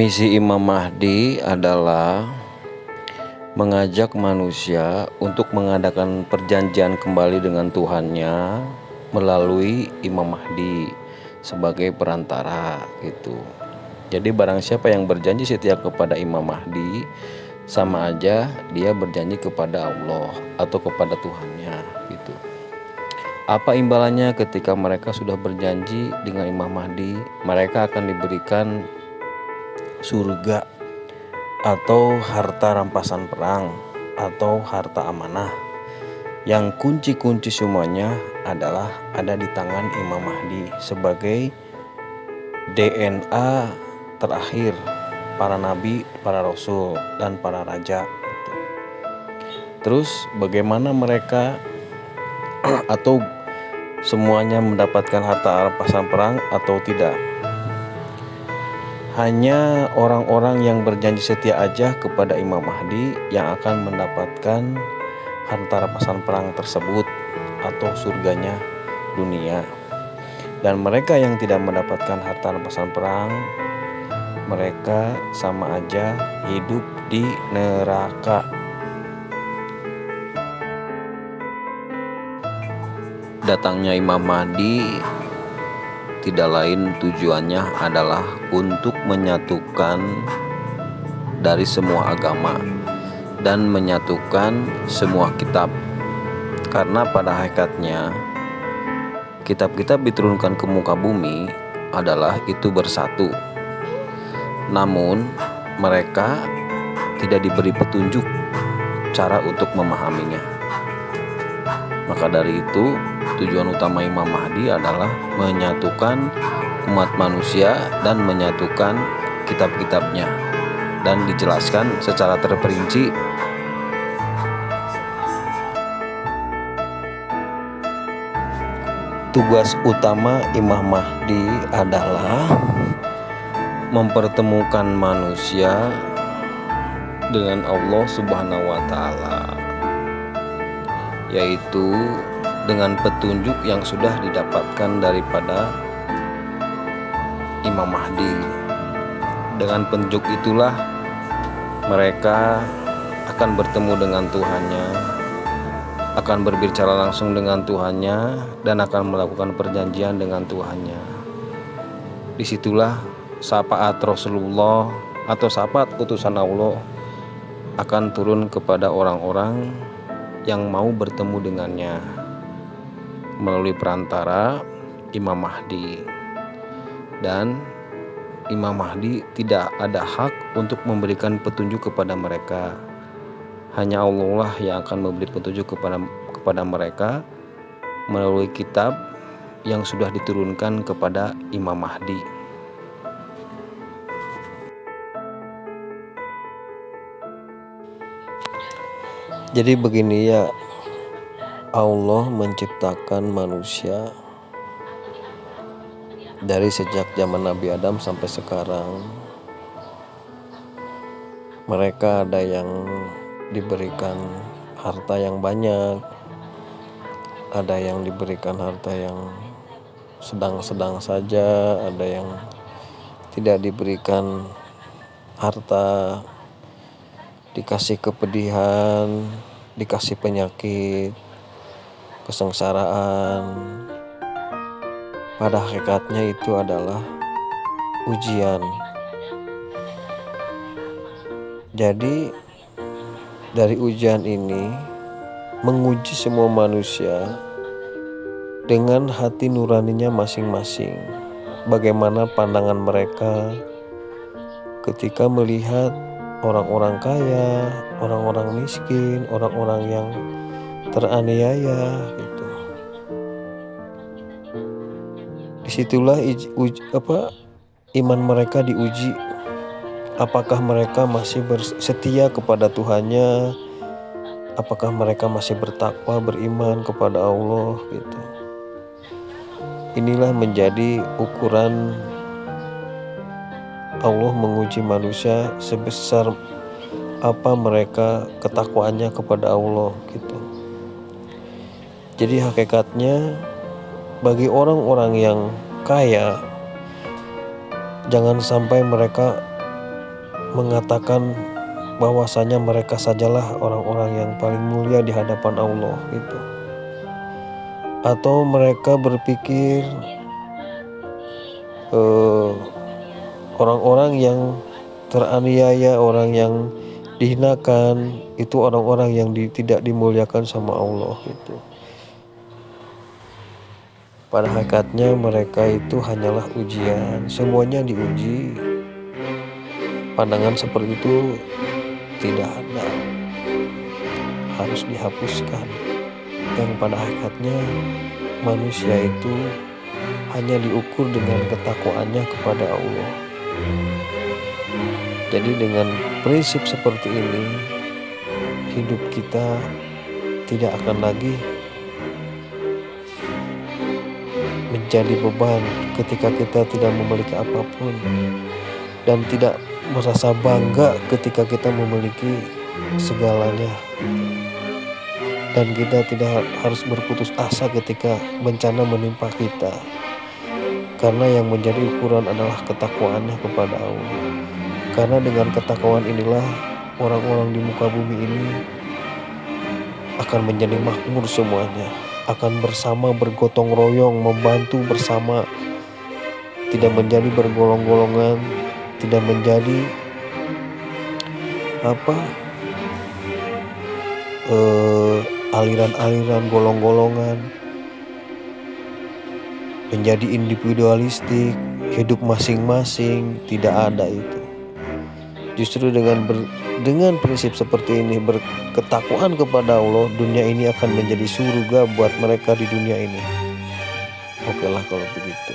Misi Imam Mahdi adalah mengajak manusia untuk mengadakan perjanjian kembali dengan Tuhannya melalui Imam Mahdi sebagai perantara gitu. Jadi barang siapa yang berjanji setia kepada Imam Mahdi, sama aja dia berjanji kepada Allah atau kepada Tuhannya gitu. Apa imbalannya ketika mereka sudah berjanji dengan Imam Mahdi? Mereka akan diberikan surga atau harta rampasan perang atau harta amanah yang kunci-kunci semuanya adalah ada di tangan Imam Mahdi sebagai DNA terakhir para nabi, para rasul, dan para raja. Terus bagaimana mereka atau semuanya mendapatkan harta rampasan perang atau tidak? Hanya orang-orang yang berjanji setia aja kepada Imam Mahdi yang akan mendapatkan harta rampasan perang tersebut atau surganya dunia. Dan mereka yang tidak mendapatkan harta rampasan perang, mereka sama aja hidup di neraka. Datangnya Imam Mahdi tidak lain tujuannya adalah untuk menyatukan dari semua agama dan menyatukan semua kitab. Karena pada hakikatnya kitab-kitab diturunkan ke muka bumi adalah itu bersatu. Namun mereka tidak diberi petunjuk cara untuk memahaminya. Maka dari itu tujuan utama Imam Mahdi adalah menyatukan umat manusia dan menyatukan kitab-kitabnya, dan dijelaskan secara terperinci tugas utama Imam Mahdi adalah mempertemukan manusia dengan Allah Subhanahu wa Ta'ala, yaitu dengan petunjuk yang sudah didapatkan daripada Imam Mahdi. Dengan petunjuk itulah mereka akan bertemu dengan Tuhannya, akan berbicara langsung dengan Tuhannya, dan akan melakukan perjanjian dengan Tuhannya. Disitulah syafaat Rasulullah atau syafaat utusan Allah akan turun kepada orang-orang yang mau bertemu dengannya melalui perantara Imam Mahdi. Dan Imam Mahdi tidak ada hak untuk memberikan petunjuk kepada mereka. Hanya Allah lah yang akan memberi petunjuk kepada mereka melalui kitab yang sudah diturunkan kepada Imam Mahdi. Jadi begini ya, Allah menciptakan manusia dari sejak zaman Nabi Adam sampai sekarang. Mereka ada yang diberikan harta yang banyak, ada yang diberikan harta yang sedang-sedang saja, ada yang tidak diberikan harta, dikasih kepedihan, dikasih penyakit, kesengsaraan. Pada hakikatnya itu adalah ujian. Jadi dari ujian ini menguji semua manusia dengan hati nuraninya masing-masing. Bagaimana pandangan mereka ketika melihat orang-orang kaya, orang-orang miskin, orang-orang yang teraniaya gitu. Disitulah iman mereka diuji. Apakah mereka masih setia kepada Tuhannya? Apakah mereka masih bertakwa, beriman kepada Allah gitu. Inilah menjadi ukuran Allah menguji manusia sebesar apa mereka ketakwaannya kepada Allah gitu. Jadi hakikatnya bagi orang-orang yang kaya, jangan sampai mereka mengatakan bahwasanya mereka sajalah orang-orang yang paling mulia di hadapan Allah gitu. Atau mereka berpikir orang-orang yang teraniaya, orang yang dihinakan itu orang-orang yang tidak dimuliakan sama Allah gitu. Pada hakikatnya mereka itu hanyalah ujian, semuanya diuji. Pandangan seperti itu tidak ada, harus dihapuskan. Yang pada hakikatnya manusia itu hanya diukur dengan ketakwaannya kepada Allah. Jadi dengan prinsip seperti ini, hidup kita tidak akan lagi menjadi beban ketika kita tidak memiliki apapun, dan tidak merasa bangga ketika kita memiliki segalanya. Dan kita tidak harus berputus asa ketika bencana menimpa kita, karena yang menjadi ukuran adalah ketakwaannya kepada Allah. Karena dengan ketakwaan inilah orang-orang di muka bumi ini akan menjadi makmur semuanya, akan bersama bergotong royong, membantu bersama, tidak menjadi bergolong-golongan, tidak menjadi aliran-aliran golong-golongan, menjadi individualistik, hidup masing-masing. Tidak ada itu. Justru dengan prinsip seperti ini, berketakwaan kepada Allah, dunia ini akan menjadi surga buat mereka di dunia ini. Oke lah kalau begitu.